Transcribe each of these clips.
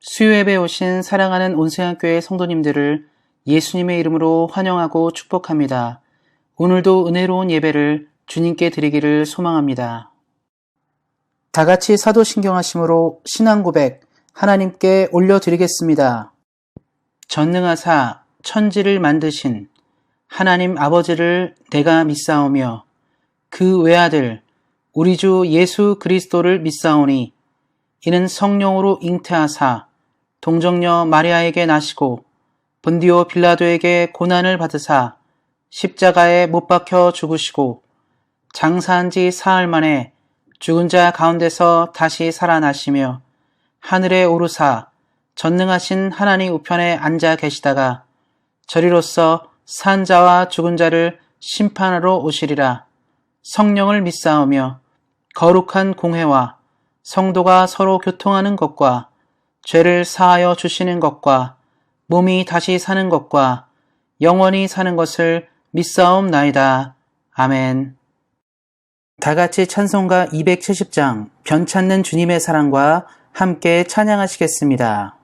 수요예배 오신 사랑하는 온생학교의 성도님들을 예수님의 이름으로 환영하고 축복합니다. 오늘도 은혜로운 예배를 주님께 드리기를 소망합니다. 다같이 사도신경하심으로 신앙고백 하나님께 올려드리겠습니다. 전능하사 천지를 만드신 하나님 아버지를 내가 믿사오며 그 외아들 우리 주 예수 그리스도를 믿사오니 이는 성령으로 잉태하사 동정녀 마리아에게 나시고 본디오 빌라도에게 고난을 받으사 십자가에 못 박혀 죽으시고 장사한 지 사흘 만에 죽은 자 가운데서 다시 살아나시며 하늘에 오르사 전능하신 하나님 우편에 앉아 계시다가 저리로서 산 자와 죽은 자를 심판하러 오시리라. 성령을 믿사오며 거룩한 공회와 성도가 서로 교통하는 것과 죄를 사하여 주시는 것과 몸이 다시 사는 것과 영원히 사는 것을 믿사옵나이다. 아멘. 다같이 찬송가 270장 변찮는 주님의 사랑과 함께 찬양하시겠습니다.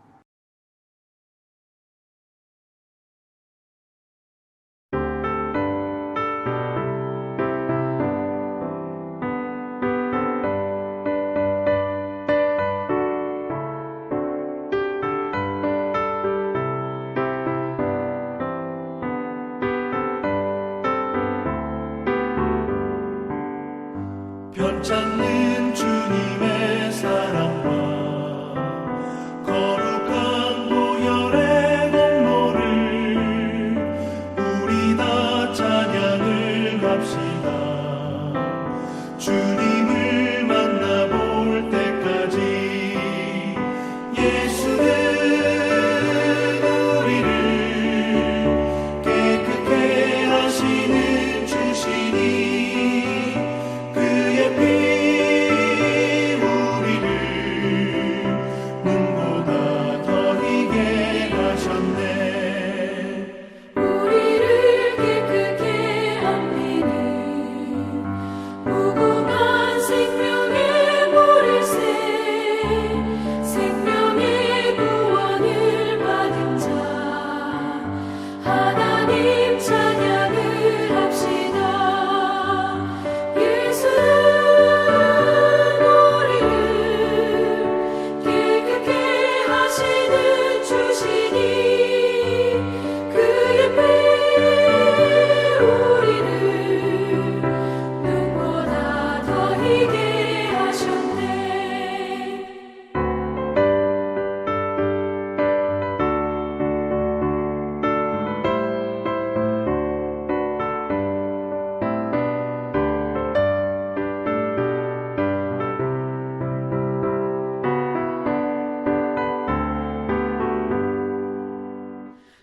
변찮는 주님의 사랑과 거룩한 보혈의 공로를 우리 다 찬양을 합시다. 주님을 만나볼 때까지 예수는 우리를 깨끗게 하시는 주시니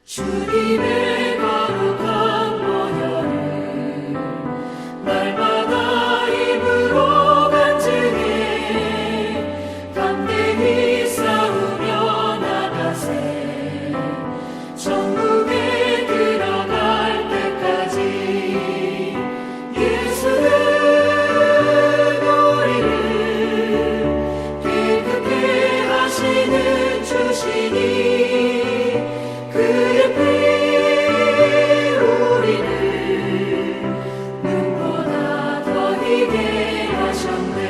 주님의 거룩한 보혈을 날마다 입으로 간증해 담대히 싸우며 나가세 천국에 들어갈 때까지 예수는 우리를 깨끗게 하시는 주시니 그의 피 우리를 눈보다 더 희게 하셨네.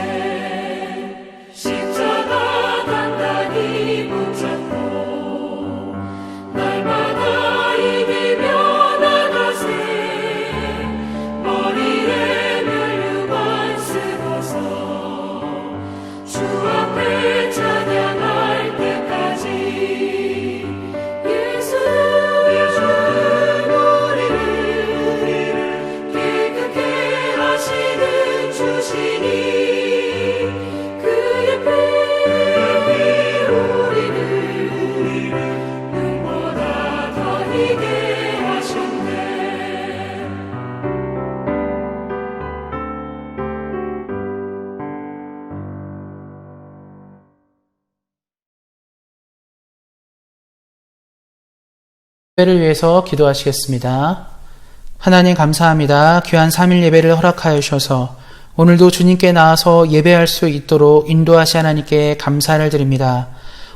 십자가 단단히 붙잡고 날마다 이기며 나가세 머리에 면류관 쓰고서 주 앞에 찬양할 때까지 예배를 위해서 기도하시겠습니다. 하나님 감사합니다. 귀한 3일 예배를 허락하여 주셔서 오늘도 주님께 나와서 예배할 수 있도록 인도하시 하나님께 감사를 드립니다.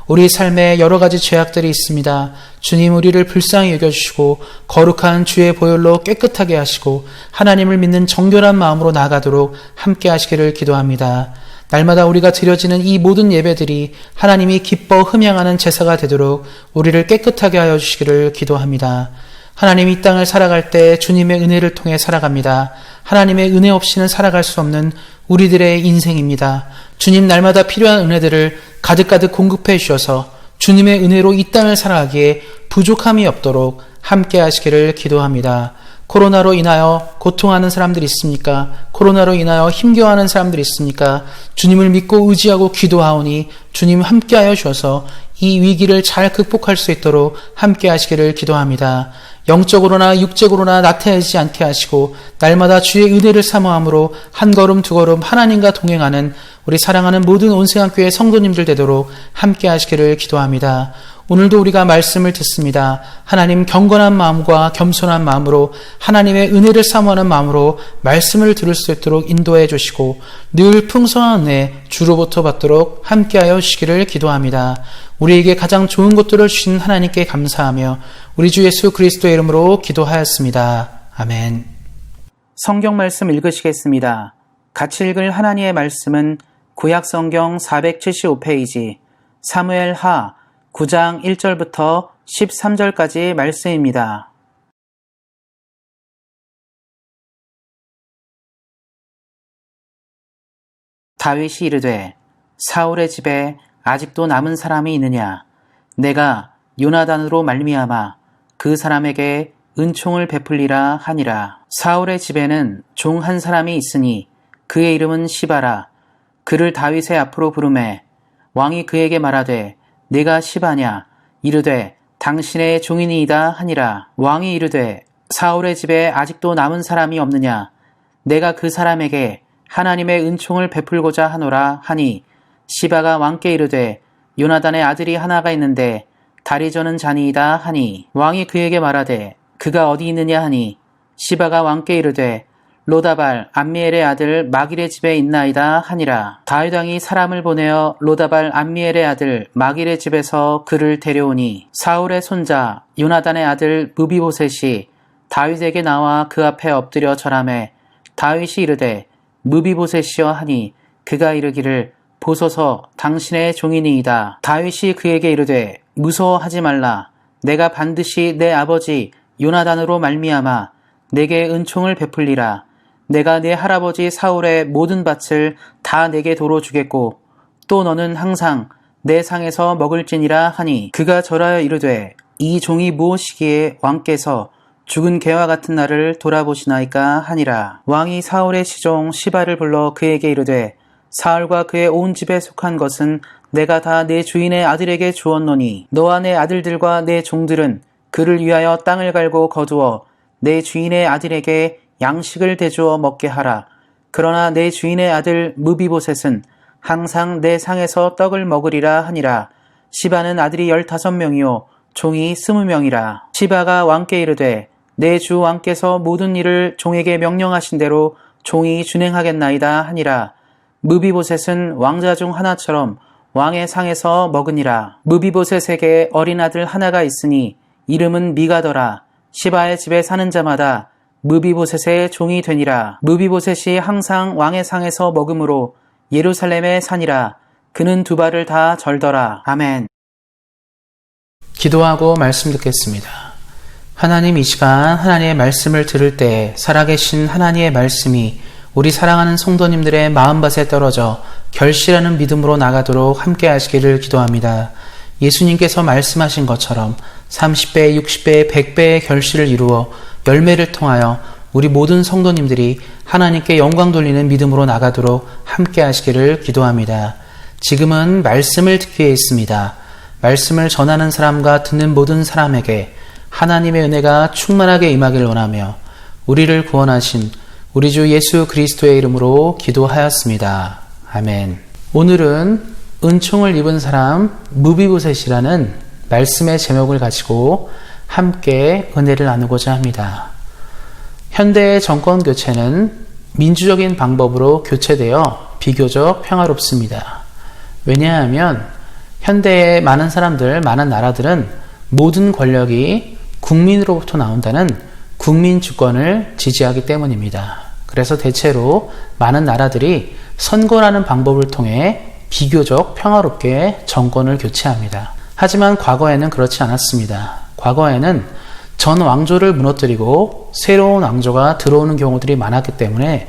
우리 삶에 여러 가지 죄악들이 있습니다. 주님 우리를 불쌍히 여겨주시고 거룩한 주의 보혈로 깨끗하게 하시고 하나님을 믿는 정결한 마음으로 나아가도록 함께 하시기를 기도합니다. 날마다 우리가 드려지는 이 모든 예배들이 하나님이 기뻐 흠양하는 제사가 되도록 우리를 깨끗하게 하여 주시기를 기도합니다. 하나님 이 땅을 살아갈 때 주님의 은혜를 통해 살아갑니다. 하나님의 은혜 없이는 살아갈 수 없는 우리들의 인생입니다. 주님 날마다 필요한 은혜들을 가득가득 공급해 주셔서 주님의 은혜로 이 땅을 살아가기에 부족함이 없도록 함께 하시기를 기도합니다. 코로나로 인하여 고통하는 사람들이 있습니까? 코로나로 인하여 힘겨워하는 사람들이 있습니까? 주님을 믿고 의지하고 기도하오니 주님 함께하여 주셔서 이 위기를 잘 극복할 수 있도록 함께 하시기를 기도합니다. 영적으로나 육적으로나 나태해지지 않게 하시고 날마다 주의 은혜를 사모함으로 한 걸음 두 걸음 하나님과 동행하는 우리 사랑하는 모든 온생학교의 성도님들 되도록 함께 하시기를 기도합니다. 오늘도 우리가 말씀을 듣습니다. 하나님 경건한 마음과 겸손한 마음으로 하나님의 은혜를 사모하는 마음으로 말씀을 들을 수 있도록 인도해 주시고 늘 풍성한 은혜 주로부터 받도록 함께하여 주시기를 기도합니다. 우리에게 가장 좋은 것들을 주신 하나님께 감사하며 우리 주 예수 그리스도의 이름으로 기도하였습니다. 아멘. 성경 말씀 읽으시겠습니다. 같이 읽을 하나님의 말씀은 구약성경 475페이지 사무엘 하 9장 1절부터 13절까지 말씀입니다. 다윗이 이르되 사울의 집에 아직도 남은 사람이 있느냐? 내가 요나단으로 말미암아 그 사람에게 은총을 베풀리라 하니라. 사울의 집에는 종 한 사람이 있으니 그의 이름은 시바라. 그를 다윗의 앞으로 부르매 왕이 그에게 말하되 내가 시바냐? 이르되 당신의 종이니이다 하니라. 왕이 이르되 사울의 집에 아직도 남은 사람이 없느냐? 내가 그 사람에게 하나님의 은총을 베풀고자 하노라 하니 시바가 왕께 이르되 요나단의 아들이 하나가 있는데 다리 저는 자니이다 하니 왕이 그에게 말하되 그가 어디 있느냐 하니 시바가 왕께 이르되 로다발 암미엘의 아들 마길의 집에 있나이다 하니라. 다윗 왕이 사람을 보내어 로다발 암미엘의 아들 마길의 집에서 그를 데려오니 사울의 손자 요나단의 아들 무비보셋이 다윗에게 나와 그 앞에 엎드려 절하매 다윗이 이르되 무비보셋이여 하니 그가 이르기를 보소서 당신의 종이니이다. 다윗이 그에게 이르되 무서워하지 말라. 내가 반드시 내 아버지 요나단으로 말미암아 내게 은총을 베풀리라. 내가 내 할아버지 사울의 모든 밭을 다 내게 도로 주겠고 또 너는 항상 내 상에서 먹을지니라 하니 그가 절하여 이르되 이 종이 무엇이기에 왕께서 죽은 개와 같은 나를 돌아보시나이까 하니라. 왕이 사울의 시종 시바를 불러 그에게 이르되 사울과 그의 온 집에 속한 것은 내가 다 내 주인의 아들에게 주었노니 너와 내 아들들과 내 종들은 그를 위하여 땅을 갈고 거두어 내 주인의 아들에게 양식을 대주어 먹게 하라. 그러나 내 주인의 아들 무비보셋은 항상 내 상에서 떡을 먹으리라 하니라. 시바는 아들이 15명이요 종이 20명이라. 시바가 왕께 이르되 내 주 왕께서 모든 일을 종에게 명령하신 대로 종이 준행하겠나이다 하니라. 무비보셋은 왕자 중 하나처럼 왕의 상에서 먹으니라. 무비보셋에게 어린 아들 하나가 있으니 이름은 미가더라. 시바의 집에 사는 자마다 무비보셋의 종이 되니라. 무비보셋이 항상 왕의 상에서 먹음으로 예루살렘에 사니라. 그는 두 발을 다 절더라. 아멘. 기도하고 말씀 듣겠습니다. 하나님, 이 시간 하나님의 말씀을 들을 때 살아계신 하나님의 말씀이 우리 사랑하는 성도님들의 마음밭에 떨어져 결실하는 믿음으로 나가도록 함께 하시기를 기도합니다. 예수님께서 말씀하신 것처럼 30배, 60배, 100배의 결실을 이루어 열매를 통하여 우리 모든 성도님들이 하나님께 영광 돌리는 믿음으로 나가도록 함께 하시기를 기도합니다. 지금은 말씀을 듣기 위해 있습니다. 말씀을 전하는 사람과 듣는 모든 사람에게 하나님의 은혜가 충만하게 임하길 원하며 우리를 구원하신 우리 주 예수 그리스도의 이름으로 기도하였습니다. 아멘. 오늘은 은총을 입은 사람 무비보셋이라는 말씀의 제목을 가지고 함께 은혜를 나누고자 합니다. 현대의 정권 교체는 민주적인 방법으로 교체되어 비교적 평화롭습니다. 왜냐하면 현대의 많은 사람들, 많은 나라들은 모든 권력이 국민으로부터 나온다는 국민 주권을 지지하기 때문입니다. 그래서 대체로 많은 나라들이 선거라는 방법을 통해 비교적 평화롭게 정권을 교체합니다. 하지만 과거에는 그렇지 않았습니다. 과거에는 전 왕조를 무너뜨리고 새로운 왕조가 들어오는 경우들이 많았기 때문에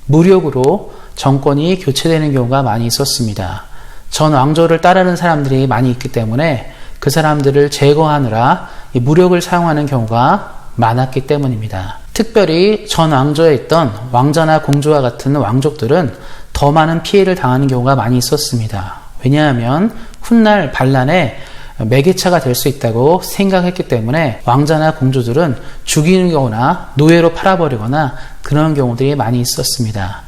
무력으로 정권이 교체되는 경우가 많이 있었습니다. 전 왕조를 따르는 사람들이 많이 있기 때문에 그 사람들을 제거하느라 무력을 사용하는 경우가 많았기 때문입니다. 특별히 전 왕조에 있던 왕자나 공주와 같은 왕족들은 더 많은 피해를 당하는 경우가 많이 있었습니다. 왜냐하면 훗날 반란에 매개차가 될 수 있다고 생각했기 때문에 왕자나 공주들은 죽이는 경우나 노예로 팔아버리거나 그런 경우들이 많이 있었습니다.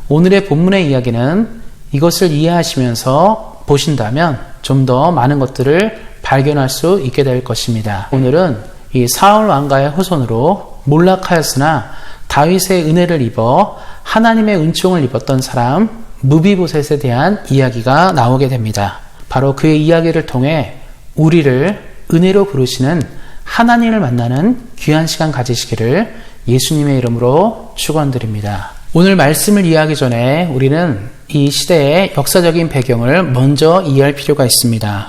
오늘의 본문의 이야기는 이것을 이해하시면서 보신다면 좀 더 많은 것들을 발견할 수 있게 될 것입니다. 오늘은 이 사울 왕가의 후손으로 몰락하였으나 다윗의 은혜를 입어 하나님의 은총을 입었던 사람 무비보셋에 대한 이야기가 나오게 됩니다. 바로 그의 이야기를 통해 우리를 은혜로 부르시는 하나님을 만나는 귀한 시간 가지시기를 예수님의 이름으로 축원드립니다. 오늘 말씀을 이해하기 전에 우리는 이 시대의 역사적인 배경을 먼저 이해할 필요가 있습니다.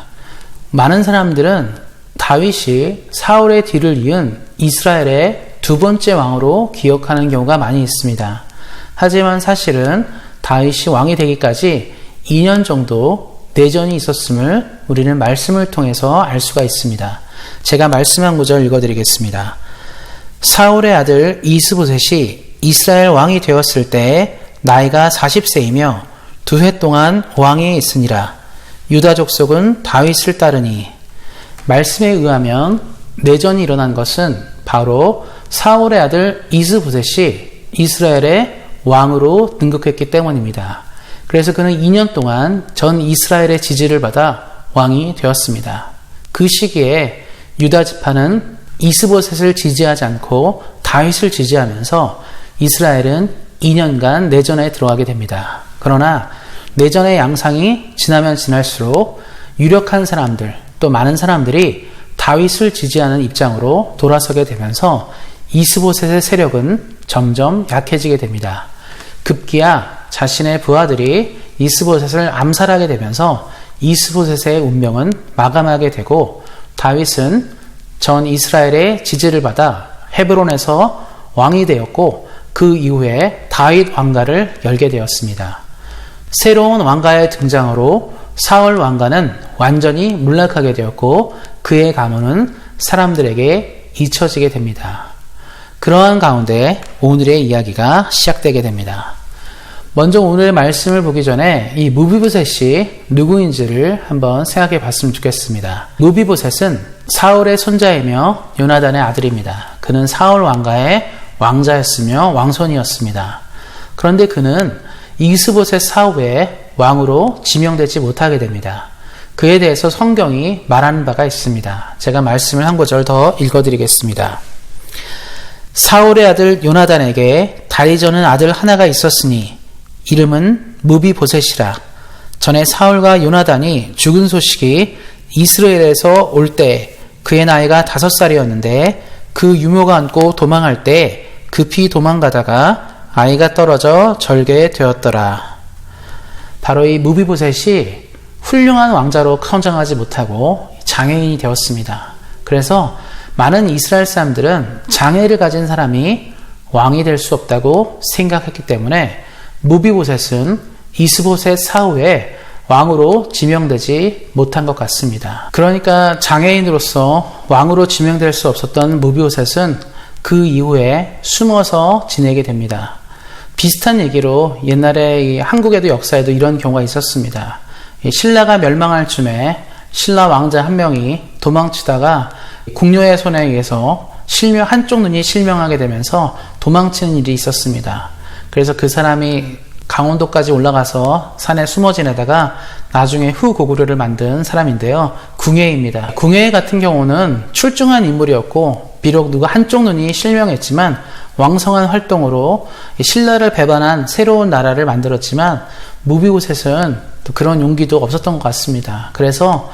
많은 사람들은 다윗이 사울의 뒤를 이은 이스라엘의 두 번째 왕으로 기억하는 경우가 많이 있습니다. 하지만 사실은 다윗이 왕이 되기까지 2년 정도 내전이 있었음을 우리는 말씀을 통해서 알 수가 있습니다. 제가 말씀 한 구절 읽어드리겠습니다. 사울의 아들 이스보셋이 이스라엘 왕이 되었을 때 나이가 40세이며 2해 동안 왕위에 있으니라. 유다 족속은 다윗을 따르니. 말씀에 의하면 내전이 일어난 것은 바로 사울의 아들 이스보셋이 이스라엘의 왕으로 등극했기 때문입니다. 그래서 그는 2년 동안 전 이스라엘의 지지를 받아 왕이 되었습니다. 그 시기에 유다 지파는 이스보셋을 지지하지 않고 다윗을 지지하면서 이스라엘은 2년간 내전에 들어가게 됩니다. 그러나 내전의 양상이 지나면 지날수록 유력한 사람들, 또 많은 사람들이 다윗을 지지하는 입장으로 돌아서게 되면서 이스보셋의 세력은 점점 약해지게 됩니다. 급기야 자신의 부하들이 이스보셋을 암살하게 되면서 이스보셋의 운명은 마감하게 되고 다윗은 전 이스라엘의 지지를 받아 헤브론에서 왕이 되었고 그 이후에 다윗 왕가를 열게 되었습니다. 새로운 왕가의 등장으로 사울 왕가는 완전히 몰락하게 되었고 그의 가문은 사람들에게 잊혀지게 됩니다. 그러한 가운데 오늘의 이야기가 시작되게 됩니다. 먼저 오늘의 말씀을 보기 전에 이 무비보셋이 누구인지를 한번 생각해 봤으면 좋겠습니다. 무비보셋은 사울의 손자이며 요나단의 아들입니다. 그는 사울 왕가의 왕자였으며 왕손이었습니다. 그런데 그는 이스보셋 사후에 왕으로 지명되지 못하게 됩니다. 그에 대해서 성경이 말하는 바가 있습니다. 제가 말씀을 한 구절 더 읽어드리겠습니다. 사울의 아들 요나단에게 다리 저는 아들 하나가 있었으니 이름은 무비보셋이라. 전에 사울과 요나단이 죽은 소식이 이스라엘에서 올 때 그의 나이가 5살이었는데 그 유모가 안고 도망할 때 급히 도망가다가 아이가 떨어져 절개 되었더라. 바로 이 무비보셋이 훌륭한 왕자로 성장하지 못하고 장애인이 되었습니다. 그래서 많은 이스라엘 사람들은 장애를 가진 사람이 왕이 될 수 없다고 생각했기 때문에 무비보셋은 이스보셋 사후에 왕으로 지명되지 못한 것 같습니다. 그러니까 장애인으로서 왕으로 지명될 수 없었던 무비보셋은 그 이후에 숨어서 지내게 됩니다. 비슷한 얘기로 옛날에 한국에도 역사에도 이런 경우가 있었습니다. 신라가 멸망할 쯤에 신라 왕자 한 명이 도망치다가 궁녀의 손에 의해서 한쪽 눈이 실명하게 되면서 도망치는 일이 있었습니다. 그래서 그 사람이 강원도까지 올라가서 산에 숨어 지내다가 나중에 후고구려를 만든 사람인데요. 궁예입니다. 궁예 같은 경우는 출중한 인물이었고 비록 누가 한쪽 눈이 실명했지만 왕성한 활동으로 신라를 배반한 새로운 나라를 만들었지만 무비보셋은 또 그런 용기도 없었던 것 같습니다. 그래서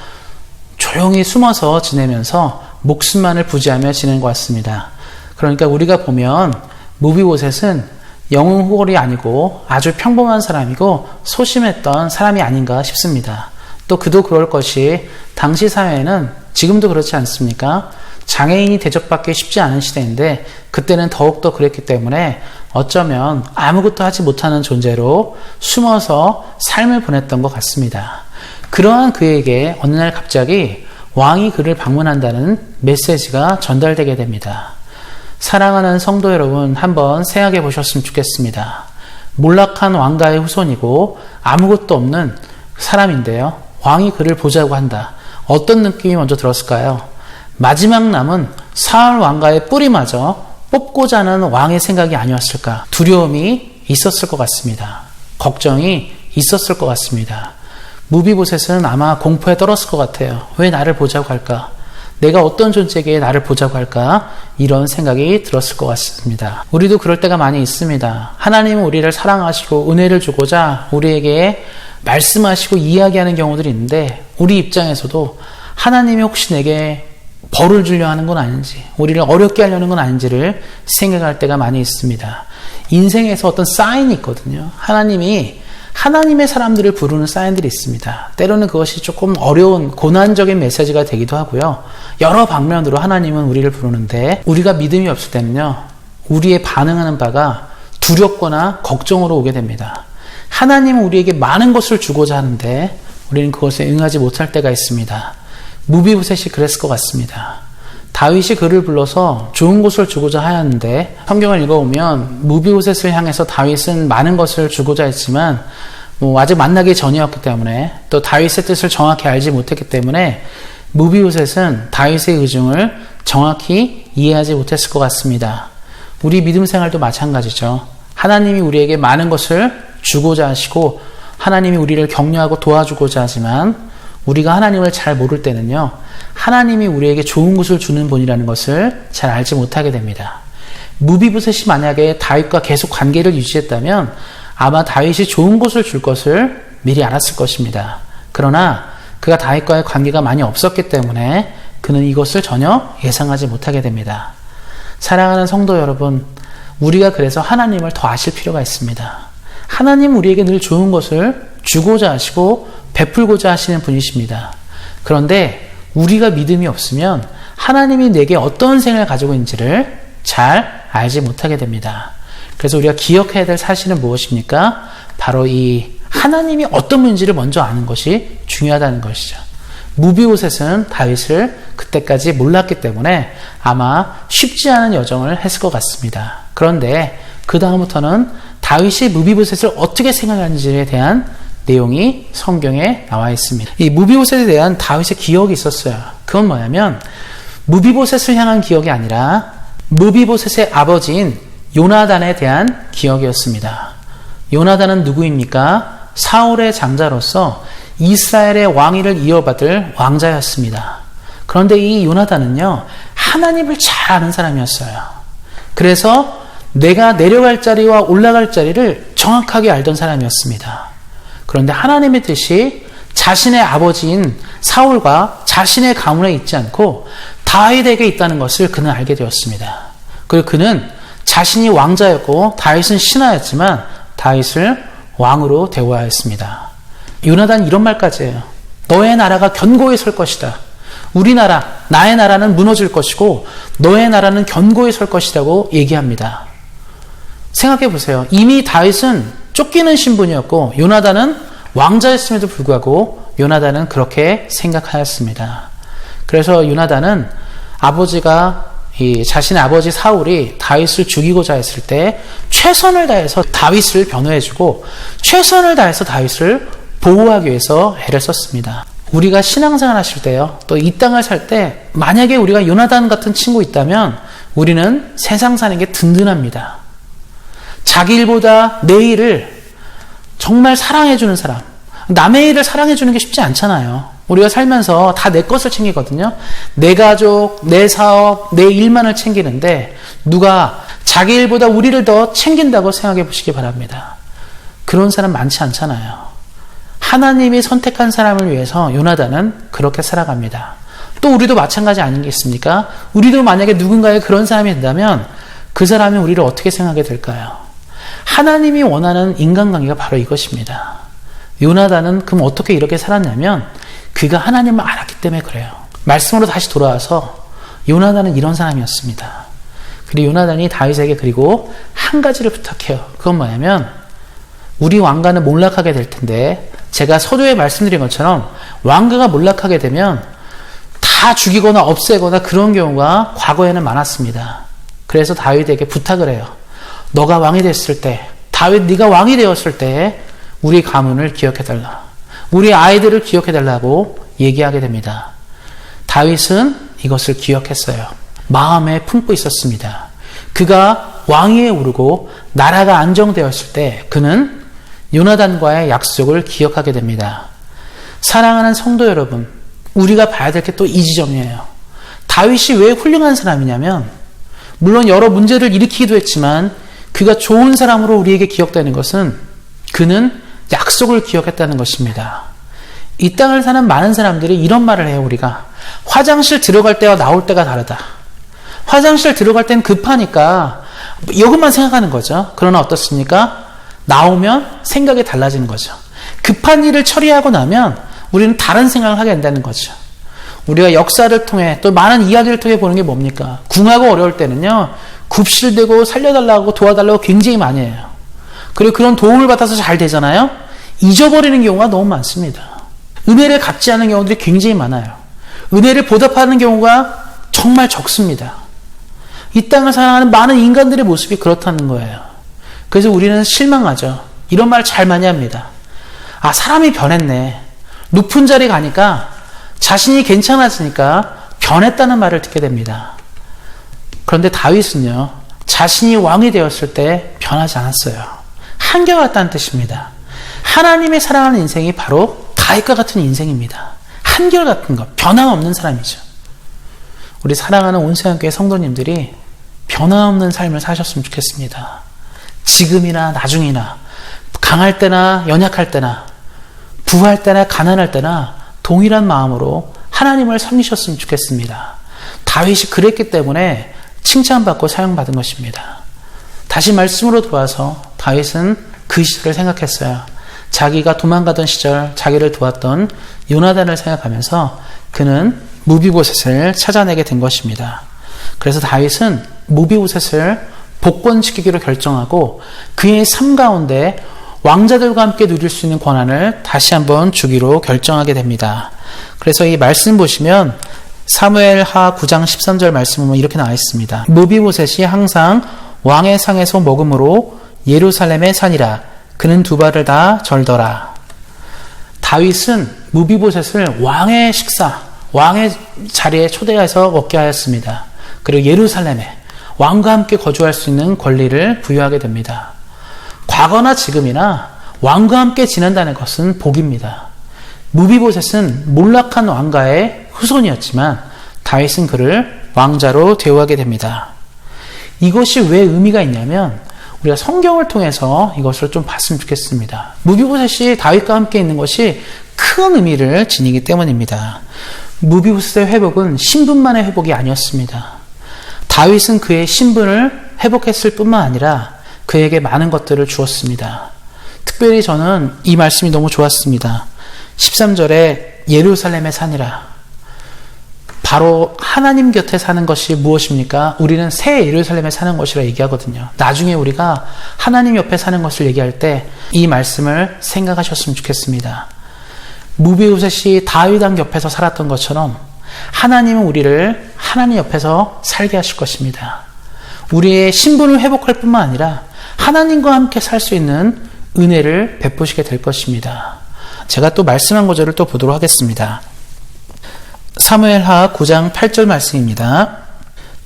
조용히 숨어서 지내면서 목숨만을 부지하며 지낸 것 같습니다. 그러니까 우리가 보면 무비보셋은 영웅홀이 아니고 아주 평범한 사람이고 소심했던 사람이 아닌가 싶습니다. 또 그도 그럴 것이 당시 사회에는 지금도 그렇지 않습니까? 장애인이 대접받기 쉽지 않은 시대인데 그때는 더욱더 그랬기 때문에 어쩌면 아무것도 하지 못하는 존재로 숨어서 삶을 보냈던 것 같습니다. 그러한 그에게 어느 날 갑자기 왕이 그를 방문한다는 메시지가 전달되게 됩니다. 사랑하는 성도 여러분, 한번 생각해 보셨으면 좋겠습니다. 몰락한 왕가의 후손이고 아무것도 없는 사람인데요. 왕이 그를 보자고 한다. 어떤 느낌이 먼저 들었을까요? 마지막 남은 사울 왕가의 뿌리마저 뽑고자 하는 왕의 생각이 아니었을까? 두려움이 있었을 것 같습니다. 걱정이 있었을 것 같습니다. 무비보셋은 아마 공포에 떨었을 것 같아요. 왜 나를 보자고 할까? 내가 어떤 존재에게 나를 보자고 할까? 이런 생각이 들었을 것 같습니다. 우리도 그럴 때가 많이 있습니다. 하나님은 우리를 사랑하시고 은혜를 주고자 우리에게 말씀하시고 이야기하는 경우들이 있는데 우리 입장에서도 하나님이 혹시 내게 벌을 주려 하는 건 아닌지, 우리를 어렵게 하려는 건 아닌지를 생각할 때가 많이 있습니다. 인생에서 어떤 사인이 있거든요. 하나님이 하나님의 사람들을 부르는 사인들이 있습니다. 때로는 그것이 조금 어려운 고난적인 메시지가 되기도 하고요. 여러 방면으로 하나님은 우리를 부르는데 우리가 믿음이 없을 때는요. 우리의 반응하는 바가 두렵거나 걱정으로 오게 됩니다. 하나님은 우리에게 많은 것을 주고자 하는데 우리는 그것에 응하지 못할 때가 있습니다. 무비보셋이 그랬을 것 같습니다. 다윗이 그를 불러서 좋은 것을 주고자 하였는데 성경을 읽어보면 무비보셋을 향해서 다윗은 많은 것을 주고자 했지만 아직 만나기 전이었기 때문에 또 다윗의 뜻을 정확히 알지 못했기 때문에 무비보셋은 다윗의 의중을 정확히 이해하지 못했을 것 같습니다. 우리 믿음 생활도 마찬가지죠. 하나님이 우리에게 많은 것을 주고자 하시고 하나님이 우리를 격려하고 도와주고자 하지만 우리가 하나님을 잘 모를 때는요. 하나님이 우리에게 좋은 것을 주는 분이라는 것을 잘 알지 못하게 됩니다. 무비보셋이 만약에 다윗과 계속 관계를 유지했다면 아마 다윗이 좋은 것을 줄 것을 미리 알았을 것입니다. 그러나 그가 다윗과의 관계가 많이 없었기 때문에 그는 이것을 전혀 예상하지 못하게 됩니다. 사랑하는 성도 여러분, 우리가 그래서 하나님을 더 아실 필요가 있습니다. 하나님 우리에게 늘 좋은 것을 주고자 하시고 베풀고자 하시는 분이십니다. 그런데 우리가 믿음이 없으면 하나님이 내게 어떤 생을 가지고 있는지를 잘 알지 못하게 됩니다. 그래서 우리가 기억해야 될 사실은 무엇입니까? 바로 이 하나님이 어떤 분인지를 먼저 아는 것이 중요하다는 것이죠. 무비보셋은 다윗을 그때까지 몰랐기 때문에 아마 쉽지 않은 여정을 했을 것 같습니다. 그런데 그 다음부터는 다윗이 무비보셋을 어떻게 생각하는지에 대한 내용이 성경에 나와 있습니다. 이 무비보셋에 대한 다윗의 기억이 있었어요. 그건 뭐냐면 무비보셋을 향한 기억이 아니라 무비보셋의 아버지인 요나단에 대한 기억이었습니다. 요나단은 누구입니까? 사울의 장자로서 이스라엘의 왕위를 이어받을 왕자였습니다. 그런데 이 요나단은요, 하나님을 잘 아는 사람이었어요. 그래서 내가 내려갈 자리와 올라갈 자리를 정확하게 알던 사람이었습니다. 그런데 하나님의 뜻이 자신의 아버지인 사울과 자신의 가문에 있지 않고 다윗에게 있다는 것을 그는 알게 되었습니다. 그리고 그는 자신이 왕자였고 다윗은 신하였지만 다윗을 왕으로 대우하였습니다. 요나단이 이런 말까지 해요. 너의 나라가 견고히 설 것이다. 우리나라, 나의 나라는 무너질 것이고 너의 나라는 견고히 설 것이라고 얘기합니다. 생각해 보세요. 이미 다윗은 쫓기는 신분이었고 요나단은 왕자였음에도 불구하고 요나단은 그렇게 생각하였습니다. 그래서 요나단은 아버지가 자신의 아버지 사울이 다윗을 죽이고자 했을 때 최선을 다해서 다윗을 변호해주고 최선을 다해서 다윗을 보호하기 위해서 애를 썼습니다. 우리가 신앙생활 하실 때요, 또 이 땅을 살 때 만약에 우리가 요나단 같은 친구 있다면 우리는 세상 사는 게 든든합니다. 자기 일보다 내 일을 정말 사랑해주는 사람. 남의 일을 사랑해주는 게 쉽지 않잖아요. 우리가 살면서 다 내 것을 챙기거든요. 내 가족, 내 사업, 내 일만을 챙기는데 누가 자기 일보다 우리를 더 챙긴다고 생각해 보시기 바랍니다. 그런 사람 많지 않잖아요. 하나님이 선택한 사람을 위해서 요나단은 그렇게 살아갑니다. 또 우리도 마찬가지 아니겠습니까? 우리도 만약에 누군가의 그런 사람이 된다면 그 사람이 우리를 어떻게 생각하게 될까요? 하나님이 원하는 인간관계가 바로 이것입니다. 요나단은 그럼 어떻게 이렇게 살았냐면 그가 하나님을 알았기 때문에 그래요. 말씀으로 다시 돌아와서 요나단은 이런 사람이었습니다. 그리고 요나단이 다윗에게 그리고 한 가지를 부탁해요. 그건 뭐냐면 우리 왕가는 몰락하게 될 텐데 제가 서두에 말씀드린 것처럼 왕가가 몰락하게 되면 다 죽이거나 없애거나 그런 경우가 과거에는 많았습니다. 그래서 다윗에게 부탁을 해요. 너가 왕이 됐을 때, 다윗 네가 왕이 되었을 때 우리 가문을 기억해달라. 우리 아이들을 기억해달라고 얘기하게 됩니다. 다윗은 이것을 기억했어요. 마음에 품고 있었습니다. 그가 왕위에 오르고 나라가 안정되었을 때 그는 요나단과의 약속을 기억하게 됩니다. 사랑하는 성도 여러분, 우리가 봐야 될 게 또 이 지점이에요. 다윗이 왜 훌륭한 사람이냐면 물론 여러 문제를 일으키기도 했지만 그가 좋은 사람으로 우리에게 기억되는 것은 그는 약속을 기억했다는 것입니다. 이 땅을 사는 많은 사람들이 이런 말을 해요. 우리가 화장실 들어갈 때와 나올 때가 다르다. 화장실 들어갈 때는 급하니까 이것만 생각하는 거죠. 그러나 어떻습니까? 나오면 생각이 달라지는 거죠. 급한 일을 처리하고 나면 우리는 다른 생각을 하게 된다는 거죠. 우리가 역사를 통해 또 많은 이야기를 통해 보는 게 뭡니까? 궁하고 어려울 때는요. 굽실대고 살려달라고 도와달라고 굉장히 많이 해요. 그리고 그런 도움을 받아서 잘 되잖아요. 잊어버리는 경우가 너무 많습니다. 은혜를 갚지 않은 경우들이 굉장히 많아요. 은혜를 보답하는 경우가 정말 적습니다. 이 땅을 사랑하는 많은 인간들의 모습이 그렇다는 거예요. 그래서 우리는 실망하죠. 이런 말 잘 많이 합니다. 아, 사람이 변했네. 높은 자리에 가니까 자신이 괜찮아지니까 변했다는 말을 듣게 됩니다. 그런데 다윗은요, 자신이 왕이 되었을 때 변하지 않았어요. 한결같다는 뜻입니다. 하나님의 사랑하는 인생이 바로 다윗과 같은 인생입니다. 한결같은 것, 변함없는 사람이죠. 우리 사랑하는 온세상교회 성도님들이 변함없는 삶을 사셨으면 좋겠습니다. 지금이나 나중이나 강할 때나 연약할 때나 부할 때나 가난할 때나 동일한 마음으로 하나님을 섬기셨으면 좋겠습니다. 다윗이 그랬기 때문에 칭찬받고 사용받은 것입니다. 다시 말씀으로 돌아와서 다윗은 그 시절을 생각했어요. 자기가 도망가던 시절 자기를 도왔던 요나단을 생각하면서 그는 무비보셋을 찾아내게 된 것입니다. 그래서 다윗은 무비보셋을 복권시키기로 결정하고 그의 삶 가운데 왕자들과 함께 누릴 수 있는 권한을 다시 한번 주기로 결정하게 됩니다. 그래서 이 말씀 보시면 사무엘하 9장 13절 말씀 보면 이렇게 나와 있습니다. 무비보셋이 항상 왕의 상에서 먹음으로 예루살렘에 사니라. 그는 두 발을 다 절더라. 다윗은 무비보셋을 왕의 식사, 왕의 자리에 초대해서 먹게 하였습니다. 그리고 예루살렘에 왕과 함께 거주할 수 있는 권리를 부여하게 됩니다. 과거나 지금이나 왕과 함께 지낸다는 것은 복입니다. 무비보셋은 몰락한 왕가의 후손이었지만 다윗은 그를 왕자로 대우하게 됩니다. 이것이 왜 의미가 있냐면 우리가 성경을 통해서 이것을 좀 봤으면 좋겠습니다. 무비보셋이 다윗과 함께 있는 것이 큰 의미를 지니기 때문입니다. 무비보셋의 회복은 신분만의 회복이 아니었습니다. 다윗은 그의 신분을 회복했을 뿐만 아니라 그에게 많은 것들을 주었습니다. 특별히 저는 이 말씀이 너무 좋았습니다. 13절에 예루살렘에 사니라. 바로 하나님 곁에 사는 것이 무엇입니까? 우리는 새 예루살렘에 사는 것이라 얘기하거든요. 나중에 우리가 하나님 옆에 사는 것을 얘기할 때 이 말씀을 생각하셨으면 좋겠습니다. 무비보셋이 다윗 왕 옆에서 살았던 것처럼 하나님은 우리를 하나님 옆에서 살게 하실 것입니다. 우리의 신분을 회복할 뿐만 아니라 하나님과 함께 살 수 있는 은혜를 베푸시게 될 것입니다. 제가 또 말씀한 구절을 또 보도록 하겠습니다. 사무엘하 9장 8절 말씀입니다.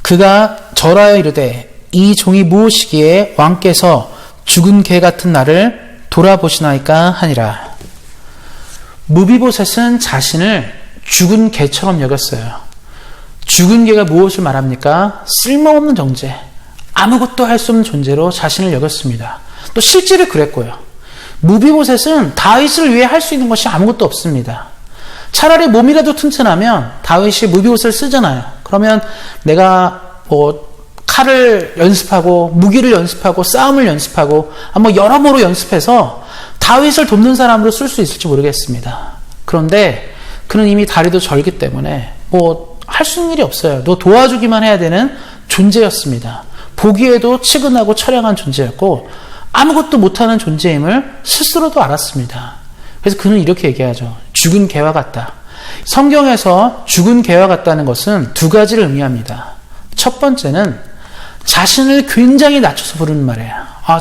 그가 절하여 이르되 이 종이 무엇이기에 왕께서 죽은 개 같은 나를 돌아보시나이까 하니라. 무비보셋은 자신을 죽은 개처럼 여겼어요. 죽은 개가 무엇을 말합니까? 쓸모없는 존재, 아무것도 할 수 없는 존재로 자신을 여겼습니다. 또 실제로 그랬고요. 무비보셋은 다윗을 위해 할 수 있는 것이 아무것도 없습니다. 차라리 몸이라도 튼튼하면 다윗이 무비보셋을 쓰잖아요. 그러면 내가 칼을 연습하고 무기를 연습하고 싸움을 연습하고 여러모로 연습해서 다윗을 돕는 사람으로 쓸 수 있을지 모르겠습니다. 그런데 그는 이미 다리도 절기 때문에 할 수 있는 일이 없어요. 너 도와주기만 해야 되는 존재였습니다. 보기에도 치근하고 처량한 존재였고 아무것도 못하는 존재임을 스스로도 알았습니다. 그래서 그는 이렇게 얘기하죠. 죽은 개와 같다. 성경에서 죽은 개와 같다는 것은 두 가지를 의미합니다. 첫 번째는 자신을 굉장히 낮춰서 부르는 말이에요.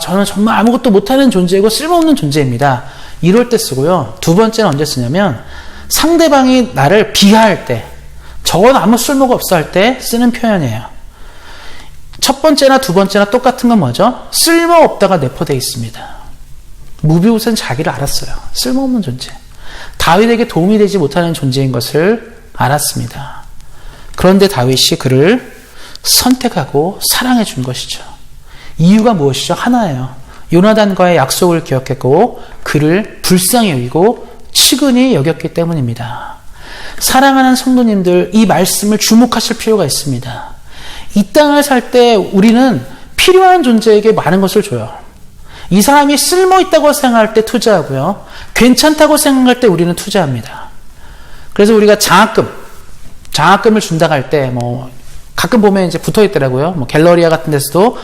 저는 정말 아무것도 못하는 존재이고 쓸모없는 존재입니다. 이럴 때 쓰고요. 두 번째는 언제 쓰냐면 상대방이 나를 비하할 때, 저건 아무 쓸모가 없어 할 때 쓰는 표현이에요. 첫 번째나 두 번째나 똑같은 건 뭐죠? 쓸모없다가 내포되어 있습니다. 무비보셋은 자기를 알았어요. 쓸모없는 존재. 다윗에게 도움이 되지 못하는 존재인 것을 알았습니다. 그런데 다윗이 그를 선택하고 사랑해 준 것이죠. 이유가 무엇이죠? 하나예요. 요나단과의 약속을 기억했고 그를 불쌍히 여기고 치근히 여겼기 때문입니다. 사랑하는 성도님들, 이 말씀을 주목하실 필요가 있습니다. 이 땅을 살 때 우리는 필요한 존재에게 많은 것을 줘요. 이 사람이 쓸모있다고 생각할 때 투자하고요. 괜찮다고 생각할 때 우리는 투자합니다. 그래서 우리가 장학금을 준다고 할 때 가끔 보면 이제 붙어 있더라고요. 갤러리아 같은 데서도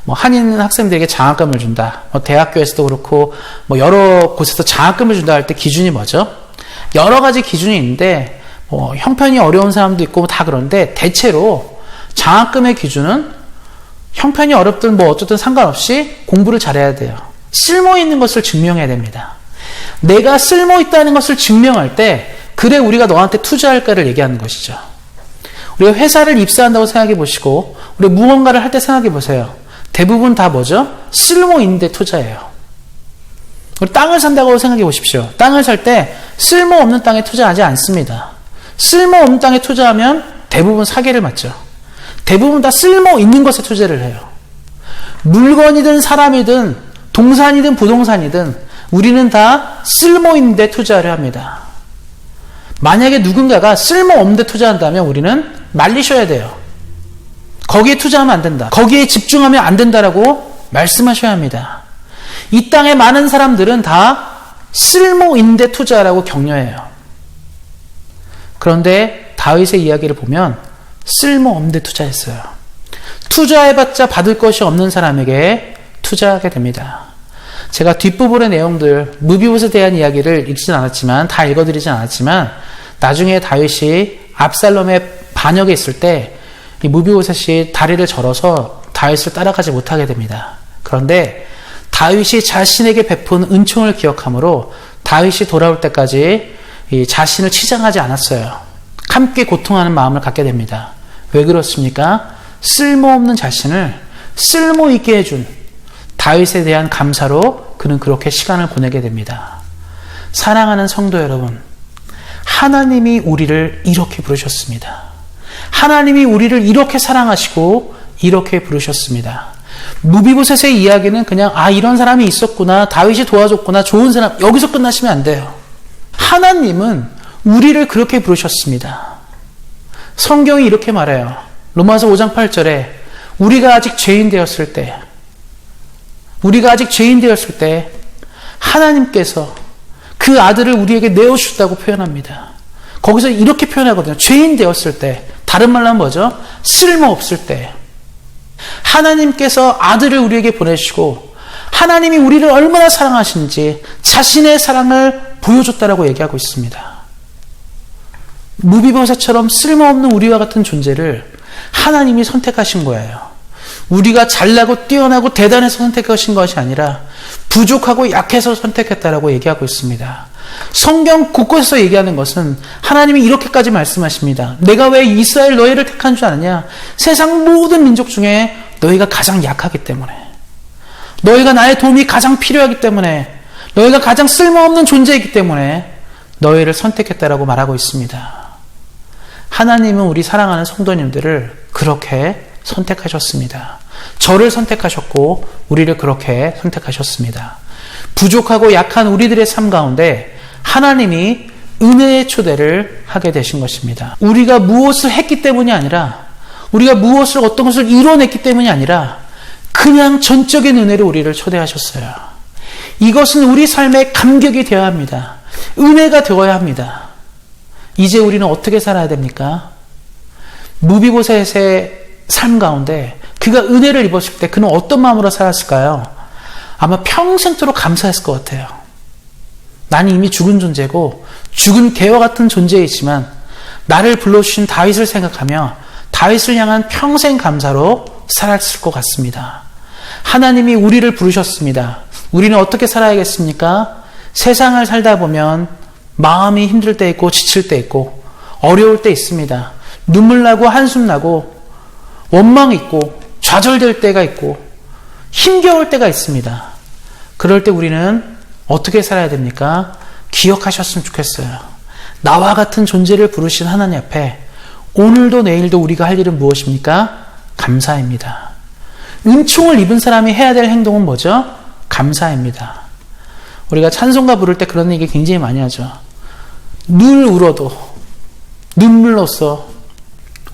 한인 학생들에게 장학금을 준다. 대학교에서도 그렇고 여러 곳에서 장학금을 준다 할 때 기준이 뭐죠? 여러 가지 기준이 있는데 형편이 어려운 사람도 있고 다 그런데 대체로 장학금의 기준은 형편이 어렵든 어쨌든 상관없이 공부를 잘해야 돼요. 쓸모 있는 것을 증명해야 됩니다. 내가 쓸모 있다는 것을 증명할 때 그래 우리가 너한테 투자할까를 얘기하는 것이죠. 우리가 회사를 입사한다고 생각해 보시고 우리 무언가를 할 때 생각해 보세요. 대부분 다 뭐죠? 쓸모 있는 데 투자해요. 우리 땅을 산다고 생각해 보십시오. 땅을 살 때 쓸모없는 땅에 투자하지 않습니다. 쓸모없는 땅에 투자하면 대부분 사기를 맞죠. 대부분 다 쓸모 있는 것에 투자를 해요. 물건이든 사람이든 동산이든 부동산이든 우리는 다 쓸모 있는 데 투자를 합니다. 만약에 누군가가 쓸모없는 데 투자한다면 우리는 말리셔야 돼요. 거기에 투자하면 안 된다. 거기에 집중하면 안 된다라고 말씀하셔야 합니다. 이 땅에 많은 사람들은 다 쓸모 있는 데 투자라고 격려해요. 그런데 다윗의 이야기를 보면 쓸모없는 데 투자했어요. 투자해봤자 받을 것이 없는 사람에게 투자하게 됩니다. 제가 뒷부분의 내용들, 무비보셋에 대한 이야기를 읽진 않았지만, 다 읽어드리진 않았지만, 나중에 다윗이 압살롬의 반역에 있을 때, 이 무비보셋이 다리를 절어서 다윗을 따라가지 못하게 됩니다. 그런데 다윗이 자신에게 베푼 은총을 기억하므로 다윗이 돌아올 때까지 이 자신을 치장하지 않았어요. 함께 고통하는 마음을 갖게 됩니다. 왜 그렇습니까? 쓸모없는 자신을 쓸모있게 해준 다윗에 대한 감사로 그는 그렇게 시간을 보내게 됩니다. 사랑하는 성도 여러분, 하나님이 우리를 이렇게 부르셨습니다. 하나님이 우리를 이렇게 사랑하시고 이렇게 부르셨습니다. 무비보셋의 이야기는 그냥 이런 사람이 있었구나, 다윗이 도와줬구나, 좋은 사람, 여기서 끝나시면 안 돼요. 하나님은 우리를 그렇게 부르셨습니다. 성경이 이렇게 말해요. 로마서 5장 8절에 우리가 아직 죄인 되었을 때 하나님께서 그 아들을 우리에게 내어주셨다고 표현합니다. 거기서 이렇게 표현하거든요. 죄인 되었을 때, 다른 말로 하면 뭐죠? 쓸모없을 때 하나님께서 아들을 우리에게 보내주시고 하나님이 우리를 얼마나 사랑하시는지 자신의 사랑을 보여줬다라고 얘기하고 있습니다. 무비보셋처럼 쓸모없는 우리와 같은 존재를 하나님이 선택하신 거예요. 우리가 잘나고 뛰어나고 대단해서 선택하신 것이 아니라 부족하고 약해서 선택했다라고 얘기하고 있습니다. 성경 곳곳에서 얘기하는 것은 하나님이 이렇게까지 말씀하십니다. 내가 왜 이스라엘 너희를 택한 줄 아느냐? 세상 모든 민족 중에 너희가 가장 약하기 때문에, 너희가 나의 도움이 가장 필요하기 때문에, 너희가 가장 쓸모없는 존재이기 때문에 너희를 선택했다라고 말하고 있습니다. 하나님은 우리 사랑하는 성도님들을 그렇게 선택하셨습니다. 저를 선택하셨고 우리를 그렇게 선택하셨습니다. 부족하고 약한 우리들의 삶 가운데 하나님이 은혜의 초대를 하게 되신 것입니다. 우리가 무엇을 했기 때문이 아니라, 우리가 무엇을 어떤 것을 이뤄냈기 때문이 아니라 그냥 전적인 은혜로 우리를 초대하셨어요. 이것은 우리 삶의 감격이 되어야 합니다. 은혜가 되어야 합니다. 이제 우리는 어떻게 살아야 됩니까? 무비보셋의 삶 가운데 그가 은혜를 입었을 때 그는 어떤 마음으로 살았을까요? 아마 평생토록 감사했을 것 같아요. 나는 이미 죽은 존재고 죽은 개와 같은 존재이지만 나를 불러주신 다윗을 생각하며 다윗을 향한 평생 감사로 살았을 것 같습니다. 하나님이 우리를 부르셨습니다. 우리는 어떻게 살아야겠습니까? 세상을 살다 보면 마음이 힘들 때 있고 지칠 때 있고 어려울 때 있습니다. 눈물 나고 한숨 나고 원망 있고 좌절될 때가 있고 힘겨울 때가 있습니다. 그럴 때 우리는 어떻게 살아야 됩니까? 기억하셨으면 좋겠어요. 나와 같은 존재를 부르신 하나님 앞에 오늘도 내일도 우리가 할 일은 무엇입니까? 감사입니다. 은총을 입은 사람이 해야 될 행동은 뭐죠? 감사입니다. 우리가 찬송가 부를 때 그런 얘기 굉장히 많이 하죠. 늘 울어도 눈물로써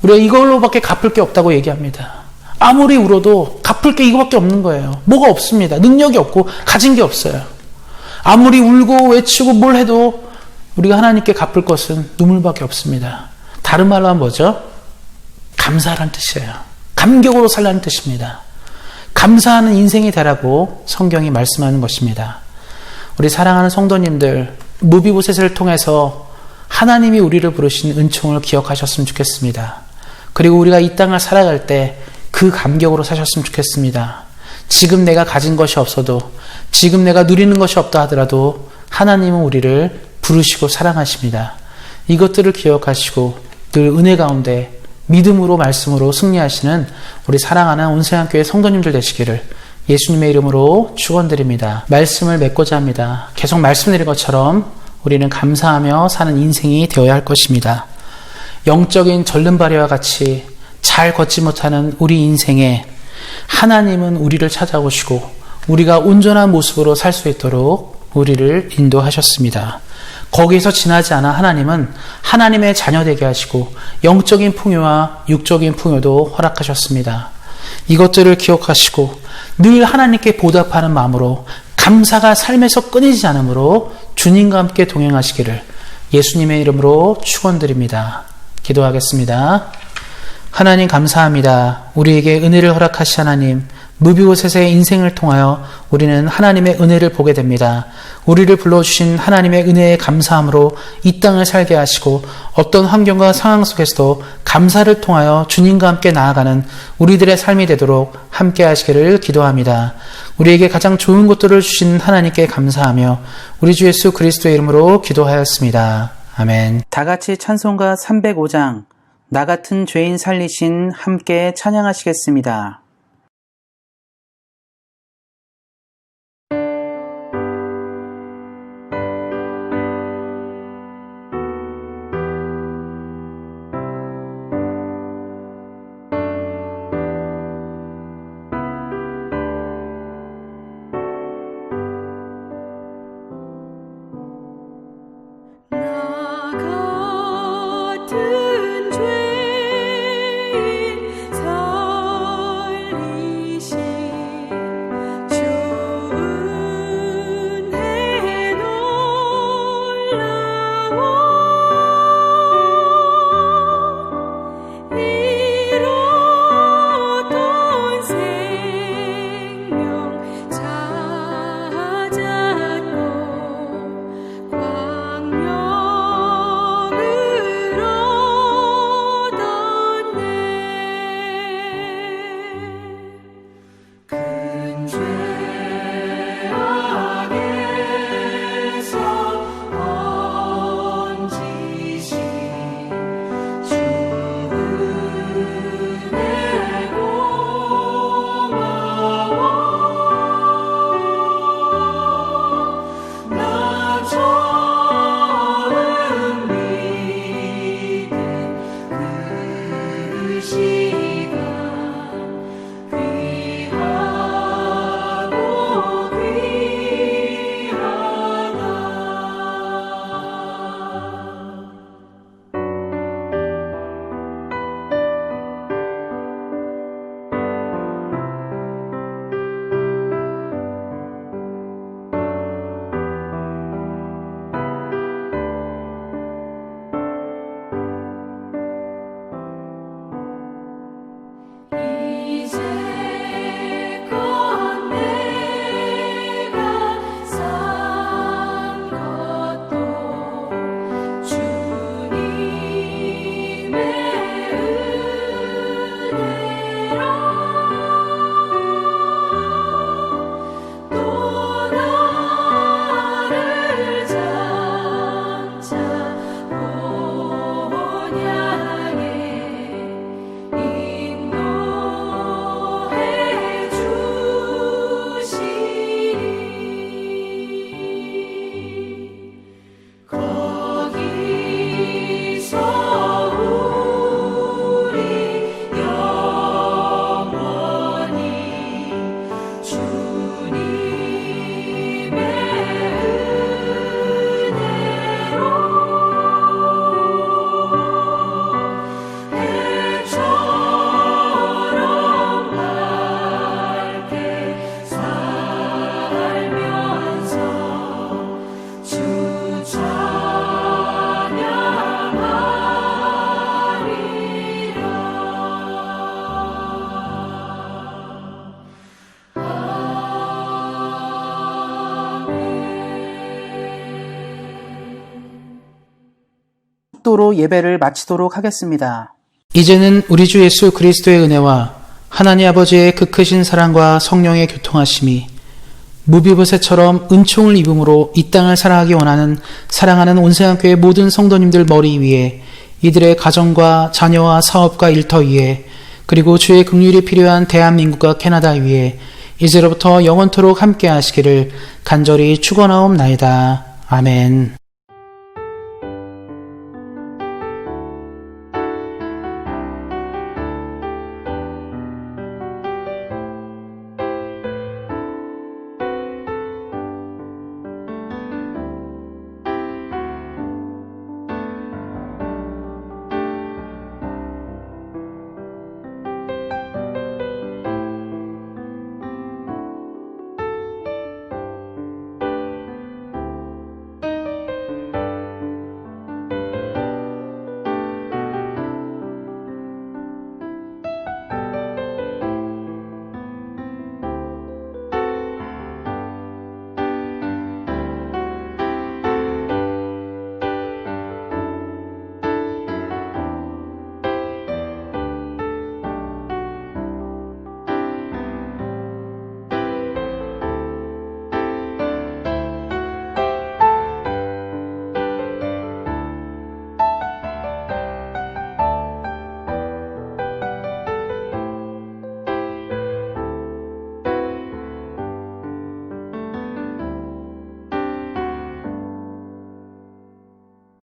우리가 이걸로밖에 갚을 게 없다고 얘기합니다. 아무리 울어도 갚을 게 이거밖에 없는 거예요. 뭐가 없습니다. 능력이 없고 가진 게 없어요. 아무리 울고 외치고 뭘 해도 우리가 하나님께 갚을 것은 눈물밖에 없습니다. 다른 말로 하면 뭐죠? 감사라는 뜻이에요. 감격으로 살라는 뜻입니다. 감사하는 인생이 되라고 성경이 말씀하는 것입니다. 우리 사랑하는 성도님들, 무비보셋을 통해서 하나님이 우리를 부르신 은총을 기억하셨으면 좋겠습니다. 그리고 우리가 이 땅을 살아갈 때 그 감격으로 사셨으면 좋겠습니다. 지금 내가 가진 것이 없어도, 지금 내가 누리는 것이 없다 하더라도 하나님은 우리를 부르시고 사랑하십니다. 이것들을 기억하시고 늘 은혜 가운데 믿음으로 말씀으로 승리하시는 우리 사랑하는 온세안교회 성도님들 되시기를 예수님의 이름으로 축원드립니다. 말씀을 맺고자 합니다. 계속 말씀드린 것처럼 우리는 감사하며 사는 인생이 되어야 할 것입니다. 영적인 절름발이와 같이 잘 걷지 못하는 우리 인생에 하나님은 우리를 찾아오시고 우리가 온전한 모습으로 살 수 있도록 우리를 인도하셨습니다. 거기에서 지나지 않아 하나님은 하나님의 자녀 되게 하시고 영적인 풍요와 육적인 풍요도 허락하셨습니다. 이것들을 기억하시고 늘 하나님께 보답하는 마음으로 감사가 삶에서 끊이지 않으므로 주님과 함께 동행하시기를 예수님의 이름으로 축원드립니다. 기도하겠습니다. 하나님 감사합니다. 우리에게 은혜를 허락하신 하나님, 무비보셋의 인생을 통하여 우리는 하나님의 은혜를 보게 됩니다. 우리를 불러주신 하나님의 은혜에 감사함으로 이 땅을 살게 하시고 어떤 환경과 상황 속에서도 감사를 통하여 주님과 함께 나아가는 우리들의 삶이 되도록 함께 하시기를 기도합니다. 우리에게 가장 좋은 것들을 주신 하나님께 감사하며 우리 주 예수 그리스도의 이름으로 기도하였습니다. 아멘. 다 같이 찬송가 305장 나 같은 죄인 살리신 함께 찬양하시겠습니다. 나 같은 죄인 살리신 축도로 예배를 마치도록 하겠습니다. 이제는 우리 주 예수 그리스도의 은혜와 하나님 아버지의 그 크신 사랑과 성령의 교통하심이 무비보셋처럼 은총을 입음으로 이 땅을 살아가기 원하는 사랑하는 온세상교회 모든 성도님들 머리 위에, 이들의 가정과 자녀와 사업과 일터 위에, 그리고 주의 긍휼이 필요한 대한민국과 캐나다 위에 이제로부터 영원토록 함께 하시기를 간절히 축원하옵나이다. 아멘.